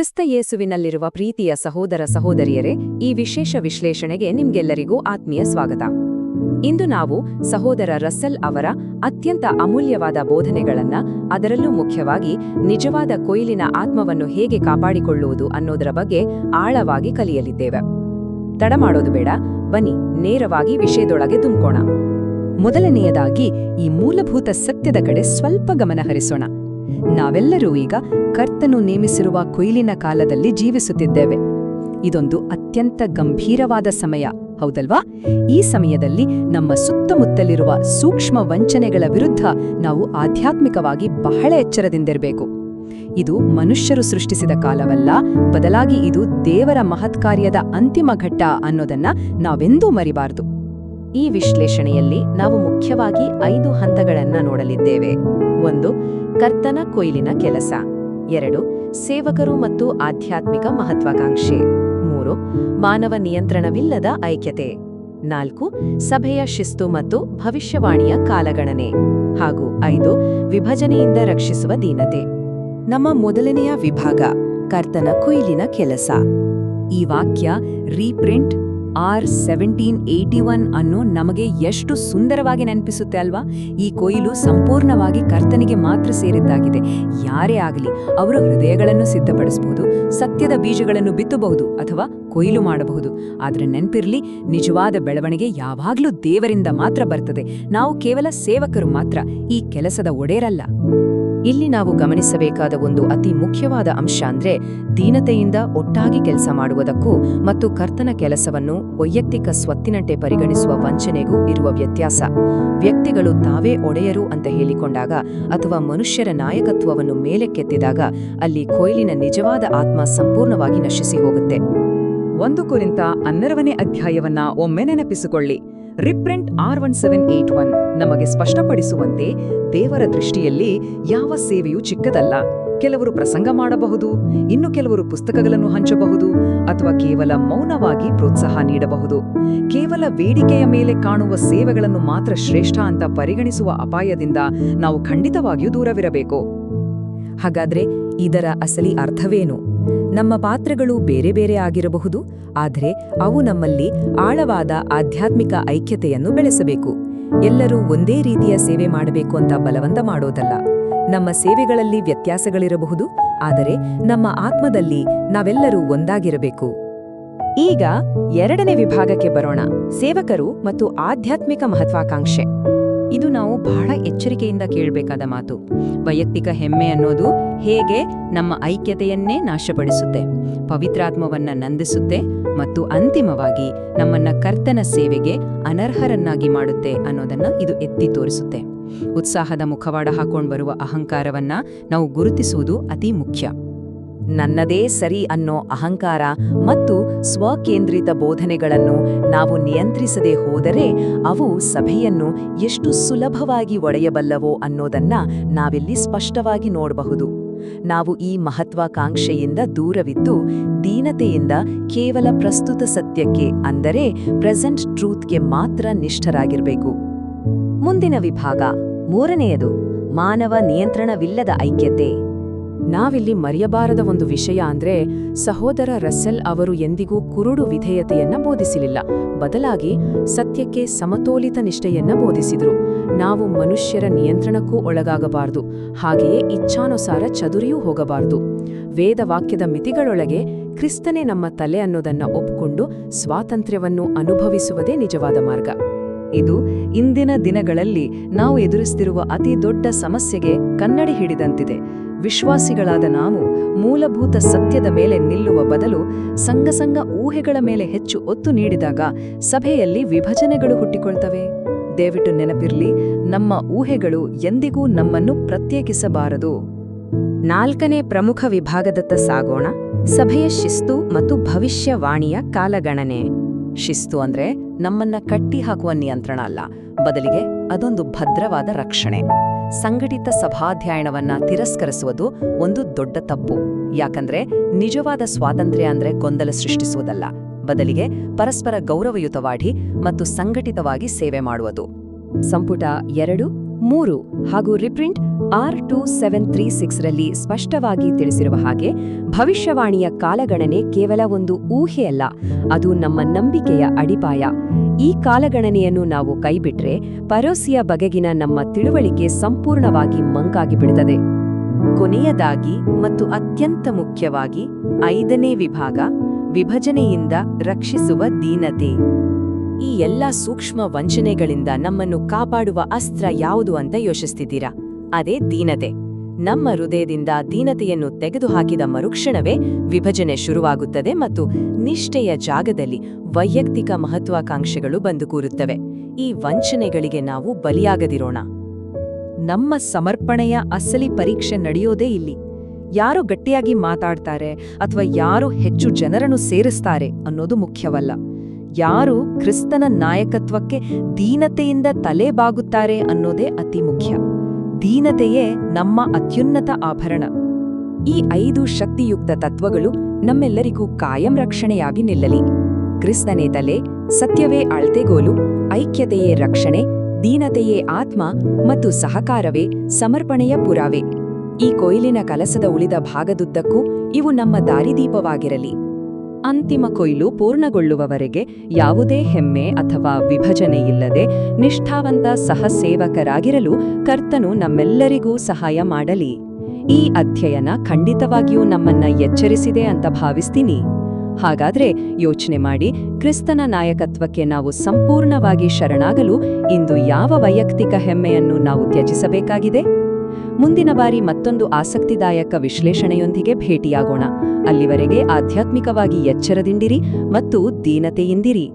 ಕ್ರಿಸ್ತ ಯೇಸುವಿನಲ್ಲಿರುವ ಪ್ರೀತಿಯ ಸಹೋದರ ಸಹೋದರಿಯರೇ, ಈ ವಿಶೇಷ ವಿಶ್ಲೇಷಣೆಗೆ ನಿಮ್ಗೆಲ್ಲರಿಗೂ ಆತ್ಮೀಯ ಸ್ವಾಗತ. ಇಂದು ನಾವು ಸಹೋದರ ರಸ್ಸೆಲ್ ಅವರ ಅತ್ಯಂತ ಅಮೂಲ್ಯವಾದ ಬೋಧನೆಗಳನ್ನ, ಅದರಲ್ಲೂ ಮುಖ್ಯವಾಗಿ ನಿಜವಾದ ಕೊಯ್ಲಿನ ಆತ್ಮವನ್ನು ಹೇಗೆ ಕಾಪಾಡಿಕೊಳ್ಳುವುದು ಅನ್ನೋದರ ಬಗ್ಗೆ ಆಳವಾಗಿ ಕಲಿಯಲಿದ್ದೇವೆ. ತಡ ಮಾಡೋದು ಬೇಡ, ಬನ್ನಿ ನೇರವಾಗಿ ವಿಷಯದೊಳಗೆ ತುಂಬಿಕೋಣ. ಮೊದಲನೆಯದಾಗಿ ಈ ಮೂಲಭೂತ ಸತ್ಯದ ಕಡೆ ಸ್ವಲ್ಪ ಗಮನ ಹರಿಸೋಣ. ನಾವೆಲ್ಲರೂ ಈಗ ಕರ್ತನು ನೇಮಿಸಿರುವ ಕೊಯ್ಲಿನ ಕಾಲದಲ್ಲಿ ಜೀವಿಸುತ್ತಿದ್ದೇವೆ. ಇದೊಂದು ಅತ್ಯಂತ ಗಂಭೀರವಾದ ಸಮಯ, ಹೌದಲ್ವಾ? ಈ ಸಮಯದಲ್ಲಿ ನಮ್ಮ ಸುತ್ತಮುತ್ತಲಿರುವ ಸೂಕ್ಷ್ಮ ವಂಚನೆಗಳ ವಿರುದ್ಧ ನಾವು ಆಧ್ಯಾತ್ಮಿಕವಾಗಿ ಬಹಳ ಎಚ್ಚರದಿಂದಿರಬೇಕು. ಇದು ಮನುಷ್ಯರು ಸೃಷ್ಟಿಸಿದ ಕಾಲವಲ್ಲ, ಬದಲಾಗಿ ಇದು ದೇವರ ಮಹತ್ಕಾರ್ಯದ ಅಂತಿಮ ಘಟ್ಟ ಅನ್ನೋದನ್ನ ನಾವೆಂದೂ ಮರಿಬಾರದು. ಈ ವಿಶ್ಲೇಷಣೆಯಲ್ಲಿ ನಾವು ಮುಖ್ಯವಾಗಿ 5 ಹಂತಗಳನ್ನ ನೋಡಲಿದ್ದೇವೆ. 1. ಕರ್ತನ ಕೊಯ್ಲಿನ ಕೆಲಸ. 2. ಸೇವಕರು ಮತ್ತು ಆಧ್ಯಾತ್ಮಿಕ ಮಹತ್ವಾಕಾಂಕ್ಷೆ. 3. ಮಾನವ ನಿಯಂತ್ರಣವಿಲ್ಲದ ಐಕ್ಯತೆ. 4. ಸಭೆಯ ಶಿಸ್ತು ಮತ್ತು ಭವಿಷ್ಯವಾಣಿಯ ಕಾಲಗಣನೆ. ಹಾಗೂ 5. ವಿಭಜನೆಯಿಂದ ರಕ್ಷಿಸುವ ದೀನತೆ. ನಮ್ಮ ಮೊದಲನೆಯ ವಿಭಾಗ, ಕರ್ತನ ಕೊಯ್ಲಿನ ಕೆಲಸ. ಈ ವಾಕ್ಯ ರೀಪ್ರಿಂಟ್ R1781 ಅನ್ನು ನಮಗೆ ಎಷ್ಟು ಸುಂದರವಾಗಿ ನೆನಪಿಸುತ್ತೆ ಅಲ್ವಾ? ಈ ಕೊಯ್ಲು ಸಂಪೂರ್ಣವಾಗಿ ಕರ್ತನಿಗೆ ಮಾತ್ರ ಸೇರಿದ್ದಾಗಿದೆ. ಯಾರೇ ಆಗಲಿ ಅವರ ಹೃದಯಗಳನ್ನು ಸಿದ್ಧಪಡಿಸಬಹುದು, ಸತ್ಯದ ಬೀಜಗಳನ್ನು ಬಿತ್ತಬಹುದು ಅಥವಾ ಕೊಯ್ಲು ಮಾಡಬಹುದು. ಆದರೆ ನೆನಪಿರ್ಲಿ, ನಿಜವಾದ ಬೆಳವಣಿಗೆ ಯಾವಾಗಲೂ ದೇವರಿಂದ ಮಾತ್ರ ಬರ್ತದೆ. ನಾವು ಕೇವಲ ಸೇವಕರು ಮಾತ್ರ, ಈ ಕೆಲಸದ ಒಡೆಯರಲ್ಲ. ಇಲ್ಲಿ ನಾವು ಗಮನಿಸಬೇಕಾದ ಒಂದು ಅತಿ ಮುಖ್ಯವಾದ ಅಂಶ ಅಂದ್ರೆ ದೀನತೆಯಿಂದ ಒಟ್ಟಾಗಿ ಕೆಲಸ ಮಾಡುವುದಕ್ಕೂ ಮತ್ತು ಕರ್ತನ ಕೆಲಸವನ್ನು ವೈಯಕ್ತಿಕ ಸ್ವತ್ತಿನಂತೆ ಪರಿಗಣಿಸುವ ವಂಚನೆಗೂ ಇರುವ ವ್ಯತ್ಯಾಸ. ವ್ಯಕ್ತಿಗಳು ತಾವೇ ಒಡೆಯರು ಅಂತ ಹೇಳಿಕೊಂಡಾಗ ಅಥವಾ ಮನುಷ್ಯರ ನಾಯಕತ್ವವನ್ನು ಮೇಲೆಕ್ಕೆತ್ತಿದಾಗ ಅಲ್ಲಿ ಕೊಯ್ಲಿನ ನಿಜವಾದ ಆತ್ಮ ಸಂಪೂರ್ಣವಾಗಿ ನಶಿಸಿ ಹೋಗುತ್ತೆ. 1 ಕೊರಿಂಥ 12ನೇ ಅಧ್ಯಾಯವನ್ನ ಒಮ್ಮೆ ನೆನಪಿಸಿಕೊಳ್ಳಿ. ರಿಪ್ರಿಂಟ್ R1781 ನಮಗೆ ಸ್ಪಷ್ಟಪಡಿಸುವಂತೆ ದೇವರ ದೃಷ್ಟಿಯಲ್ಲಿ ಯಾವ ಸೇವೆಯೂ ಚಿಕ್ಕದಲ್ಲ. ಕೆಲವರು ಪ್ರಸಂಗ ಮಾಡಬಹುದು, ಇನ್ನು ಕೆಲವರು ಪುಸ್ತಕಗಳನ್ನು ಹಂಚಬಹುದು ಅಥವಾ ಕೇವಲ ಮೌನವಾಗಿ ಪ್ರೋತ್ಸಾಹ ನೀಡಬಹುದು. ಕೇವಲ ಬೇಡಿಕೆಯ ಮೇಲೆ ಕಾಣುವ ಸೇವೆಗಳನ್ನು ಮಾತ್ರ ಶ್ರೇಷ್ಠ ಅಂತ ಪರಿಗಣಿಸುವ ಅಪಾಯದಿಂದ ನಾವು ಖಂಡಿತವಾಗಿಯೂ ದೂರವಿರಬೇಕು. ಹಾಗಾದ್ರೆ ಇದರ ಅಸಲಿ ಅರ್ಥವೇನು? ನಮ್ಮ ಪಾತ್ರಗಳು ಬೇರೆ ಬೇರೆ ಆಗಿರಬಹುದು, ಆದರೆ ಅವು ನಮ್ಮಲ್ಲಿ ಆಳವಾದ ಆಧ್ಯಾತ್ಮಿಕ ಐಕ್ಯತೆಯನ್ನು ಬೆಳೆಸಬೇಕು. ಎಲ್ಲರೂ ಒಂದೇ ರೀತಿಯ ಸೇವೆ ಮಾಡಬೇಕು ಅಂತ ಬಲವಂತ ಮಾಡೋದಲ್ಲ. ನಮ್ಮ ಸೇವೆಗಳಲ್ಲಿ ವ್ಯತ್ಯಾಸಗಳಿರಬಹುದು, ಆದರೆ ನಮ್ಮ ಆತ್ಮದಲ್ಲಿ ನಾವೆಲ್ಲರೂ ಒಂದಾಗಿರಬೇಕು. ಈಗ 2ನೇ ವಿಭಾಗಕ್ಕೆ ಬರೋಣ, ಸೇವಕರು ಮತ್ತು ಆಧ್ಯಾತ್ಮಿಕ ಮಹತ್ವಾಕಾಂಕ್ಷೆ. ಇದು ನಾವು ಬಹಳ ಎಚ್ಚರಿಕೆಯಿಂದ ಕೇಳಬೇಕಾದ ಮಾತು. ವೈಯಕ್ತಿಕ ಹೆಮ್ಮೆ ಅನ್ನೋದು ಹೇಗೆ ನಮ್ಮ ಐಕ್ಯತೆಯನ್ನೇ ನಾಶಪಡಿಸುತ್ತೆ, ಪವಿತ್ರಾತ್ಮವನ್ನ ನಂದಿಸುತ್ತೆ ಮತ್ತು ಅಂತಿಮವಾಗಿ ನಮ್ಮನ್ನ ಕರ್ತನ ಸೇವೆಗೆ ಅನರ್ಹರನ್ನಾಗಿ ಮಾಡುತ್ತೆ ಅನ್ನೋದನ್ನ ಇದು ಎತ್ತಿ ತೋರಿಸುತ್ತೆ. ಉತ್ಸಾಹದ ಮುಖವಾಡ ಹಾಕೊಂಡು ಬರುವ ಅಹಂಕಾರವನ್ನ ನಾವು ಗುರುತಿಸುವುದು ಅತಿ ಮುಖ್ಯ. ನನ್ನದೇ ಸರಿ ಅನ್ನೋ ಅಹಂಕಾರ ಮತ್ತು ಸ್ವಕೇಂದ್ರಿತ ಬೋಧನೆಗಳನ್ನು ನಾವು ನಿಯಂತ್ರಿಸದೆ ಹೋದರೆ ಅವು ಸಭೆಯನ್ನು ಎಷ್ಟು ಸುಲಭವಾಗಿ ಒಡೆಯಬಲ್ಲವೋ ಅನ್ನೋದನ್ನ ನಾವಿಲ್ಲಿ ಸ್ಪಷ್ಟವಾಗಿ ನೋಡಬಹುದು. ನಾವು ಈ ಮಹತ್ವಾಕಾಂಕ್ಷೆಯಿಂದ ದೂರವಿದ್ದು ದೀನತೆಯಿಂದ ಕೇವಲ ಪ್ರಸ್ತುತ ಸತ್ಯಕ್ಕೆ, ಅಂದರೆ ಪ್ರೆಸೆಂಟ್ ಟ್ರೂತ್ಗೆ ಮಾತ್ರ ನಿಷ್ಠರಾಗಿರಬೇಕು. ಮುಂದಿನ ವಿಭಾಗ, 3ನೇಯದು, ಮಾನವ ನಿಯಂತ್ರಣವಿಲ್ಲದ ಐಕ್ಯತೆ. ನಾವಿಲ್ಲಿ ಮರೆಯಬಾರದ ಒಂದು ವಿಷಯ ಅಂದ್ರೆ ಸಹೋದರ ರಸ್ಸೆಲ್ ಅವರು ಎಂದಿಗೂ ಕುರುಡು ವಿಧೇಯತೆಯನ್ನ ಬೋಧಿಸಲಿಲ್ಲ. ಬದಲಾಗಿ ಸತ್ಯಕ್ಕೆ ಸಮತೋಲಿತ ನಿಷ್ಠೆಯನ್ನ ಬೋಧಿಸಿದ್ರು. ನಾವು ಮನುಷ್ಯರ ನಿಯಂತ್ರಣಕ್ಕೂ ಒಳಗಾಗಬಾರದು, ಹಾಗೆಯೇ ಇಚ್ಛಾನುಸಾರ ಚದುರಿಯೂ ಹೋಗಬಾರದು. ವೇದವಾಕ್ಯದ ಮಿತಿಗಳೊಳಗೆ ಕ್ರಿಸ್ತನೇ ನಮ್ಮ ತಲೆ ಅನ್ನೋದನ್ನ ಒಪ್ಪಿಕೊಂಡು ಸ್ವಾತಂತ್ರ್ಯವನ್ನು ಅನುಭವಿಸುವುದೇ ನಿಜವಾದ ಮಾರ್ಗ. ಇದು ಇಂದಿನ ದಿನಗಳಲ್ಲಿ ನಾವು ಎದುರಿಸುತ್ತಿರುವ ಅತಿ ದೊಡ್ಡ ಸಮಸ್ಯೆಗೆ ಕನ್ನಡಿ ಹಿಡಿದಂತಿದೆ. ವಿಶ್ವಾಸಿಗಳಾದ ನಾವು ಮೂಲಭೂತ ಸತ್ಯದ ಮೇಲೆ ನಿಲ್ಲುವ ಬದಲು ಸಂಘ ಊಹೆಗಳ ಮೇಲೆ ಹೆಚ್ಚು ಒತ್ತು ನೀಡಿದಾಗ ಸಭೆಯಲ್ಲಿ ವಿಭಜನೆಗಳು ಹುಟ್ಟಿಕೊಳ್ತವೆ. ದಯವಿಟ್ಟು ನೆನಪಿರ್ಲಿ, ನಮ್ಮ ಊಹೆಗಳು ಎಂದಿಗೂ ನಮ್ಮನ್ನು ಪ್ರತ್ಯೇಕಿಸಬಾರದು. 4ನೇ ಪ್ರಮುಖ ವಿಭಾಗದತ್ತ ಸಾಗೋಣ, ಸಭೆಯ ಶಿಸ್ತು ಮತ್ತು ಭವಿಷ್ಯವಾಣಿಯ ಕಾಲಗಣನೆ. ಶಿಸ್ತು ಅಂದ್ರೆ ನಮ್ಮನ್ನ ಕಟ್ಟಿ ಹಾಕುವ ನಿಯಂತ್ರಣ ಅಲ್ಲ, ಬದಲಿಗೆ ಅದೊಂದು ಭದ್ರವಾದ ರಕ್ಷಣೆ. ಸಂಘಟಿತ ಸಭಾಧ್ಯಯನವನ್ನ ತಿರಸ್ಕರಿಸುವುದು ಒಂದು ದೊಡ್ಡ ತಪ್ಪು. ಯಾಕಂದ್ರೆ ನಿಜವಾದ ಸ್ವಾತಂತ್ರ್ಯ ಅಂದ್ರೆ ಗೊಂದಲ ಸೃಷ್ಟಿಸುವುದಲ್ಲ, ಬದಲಿಗೆ ಪರಸ್ಪರ ಗೌರವಯುತವಾಗಿ ಮತ್ತು ಸಂಘಟಿತವಾಗಿ ಸೇವೆ ಮಾಡುವುದು. ಸಂಪುಟ 2, 3 ಹಾಗೂ ರಿಪ್ರಿಂಟ್ R2736ರಲ್ಲಿ ಸ್ಪಷ್ಟವಾಗಿ ತಿಳಿಸಿರುವ ಹಾಗೆ ಭವಿಷ್ಯವಾಣಿಯ ಕಾಲಗಣನೆ ಕೇವಲ ಒಂದು ಊಹೆಯಲ್ಲ, ಅದು ನಮ್ಮ ನಂಬಿಕೆಯ ಅಡಿಪಾಯ. ಈ ಕಾಲಗಣನೆಯನ್ನು ನಾವು ಕೈಬಿಟ್ರೆ ಪರೋಸಿಯ ಬಗೆಗಿನ ನಮ್ಮ ತಿಳುವಳಿಕೆ ಸಂಪೂರ್ಣವಾಗಿ ಮಂಕಾಗಿ ಬಿಡುತ್ತದೆ. ಕೊನೆಯದಾಗಿ ಮತ್ತು ಅತ್ಯಂತ ಮುಖ್ಯವಾಗಿ 5ನೇ ವಿಭಾಗ, ವಿಭಜನೆಯಿಂದ ರಕ್ಷಿಸುವ ದೀನತೆ. ಈ ಎಲ್ಲ ಸೂಕ್ಷ್ಮ ವಂಚನೆಗಳಿಂದ ನಮ್ಮನ್ನು ಕಾಪಾಡುವ ಅಸ್ತ್ರ ಯಾವುದು ಅಂತ ಯೋಚಿಸ್ತಿದ್ದೀರಾ? ಅದೇ ದೀನತೆ. ನಮ್ಮ ಹೃದಯದಿಂದ ದೀನತೆಯನ್ನು ತೆಗೆದುಹಾಕಿದ ಮರುಕ್ಷಣವೇ ವಿಭಜನೆ ಶುರುವಾಗುತ್ತದೆ ಮತ್ತು ನಿಷ್ಠೆಯ ಜಾಗದಲ್ಲಿ ವೈಯಕ್ತಿಕ ಮಹತ್ವಾಕಾಂಕ್ಷೆಗಳು ಬಂದು ಕೂರುತ್ತವೆ. ಈ ವಂಚನೆಗಳಿಗೆ ನಾವು ಬಲಿಯಾಗದಿರೋಣ. ನಮ್ಮ ಸಮರ್ಪಣೆಯ ಅಸಲಿ ಪರೀಕ್ಷೆ ನಡೆಯೋದೇ ಇಲ್ಲಿ. ಯಾರು ಗಟ್ಟಿಯಾಗಿ ಮಾತಾಡ್ತಾರೆ ಅಥವಾ ಯಾರು ಹೆಚ್ಚು ಜನರನ್ನು ಸೇರಿಸ್ತಾರೆ ಅನ್ನೋದು ಮುಖ್ಯವಲ್ಲ. ಯಾರು ಕ್ರಿಸ್ತನ ನಾಯಕತ್ವಕ್ಕೆ ದೀನತೆಯಿಂದ ತಲೆ ಬಾಗುತ್ತಾರೆ ಅನ್ನೋದೇ ಅತಿ ಮುಖ್ಯ. ದೀನತೆಯೇ ನಮ್ಮ ಅತ್ಯುನ್ನತ ಆಭರಣ. ಈ 5 ಶಕ್ತಿಯುಕ್ತ ತತ್ವಗಳು ನಮ್ಮೆಲ್ಲರಿಗೂ ಕಾಯಂ ರಕ್ಷಣೆಯಾಗಿ ನಿಲ್ಲಲಿ. ಕ್ರಿಸ್ತನೇ ತಲೆ, ಸತ್ಯವೇ ಅಳತೆಗೋಲು, ಐಕ್ಯತೆಯೇ ರಕ್ಷಣೆ, ದೀನತೆಯೇ ಆತ್ಮ ಮತ್ತು ಸಹಕಾರವೇ ಸಮರ್ಪಣೆಯ ಪುರಾವೆ. ಈ ಕೊಯ್ಲಿನ ಕಲಸದ ಉಳಿದ ಭಾಗದುದ್ದಕ್ಕೂ ಇವು ನಮ್ಮ ದಾರಿದೀಪವಾಗಿರಲಿ. ಅಂತಿಮ ಕೊಯ್ಲು ಪೂರ್ಣಗೊಳ್ಳುವವರೆಗೆ ಯಾವುದೇ ಹೆಮ್ಮೆ ಅಥವಾ ವಿಭಜನೆಯಿಲ್ಲದೆ ನಿಷ್ಠಾವಂತ ಸಹಸೇವಕರಾಗಿರಲು ಕರ್ತನು ನಮ್ಮೆಲ್ಲರಿಗೂ ಸಹಾಯ ಮಾಡಲಿ. ಈ ಅಧ್ಯಯನ ಖಂಡಿತವಾಗಿಯೂ ನಮ್ಮನ್ನ ಎಚ್ಚರಿಸಿದೆ ಅಂತ ಭಾವಿಸ್ತೀನಿ. ಹಾಗಾದ್ರೆ ಯೋಚನೆ ಮಾಡಿ, ಕ್ರಿಸ್ತನ ನಾಯಕತ್ವಕ್ಕೆ ನಾವು ಸಂಪೂರ್ಣವಾಗಿ ಶರಣಾಗಲು ಇಂದು ಯಾವ ವೈಯಕ್ತಿಕ ಹೆಮ್ಮೆಯನ್ನು ನಾವು ತ್ಯಜಿಸಬೇಕಾಗಿದೆ? ಮುಂದಿನ ಬಾರಿ ಮತ್ತೊಂದು ಆಸಕ್ತಿದಾಯಕ ವಿಶ್ಲೇಷಣೆಯೊಂದಿಗೆ ಭೇಟಿಯಾಗೋಣ. ಅಲ್ಲಿವರೆಗೆ ಆಧ್ಯಾತ್ಮಿಕವಾಗಿ ಎಚ್ಚರದಿಂದಿರಿ ಮತ್ತು ದೀನತೆಯಿಂದಿರಿ.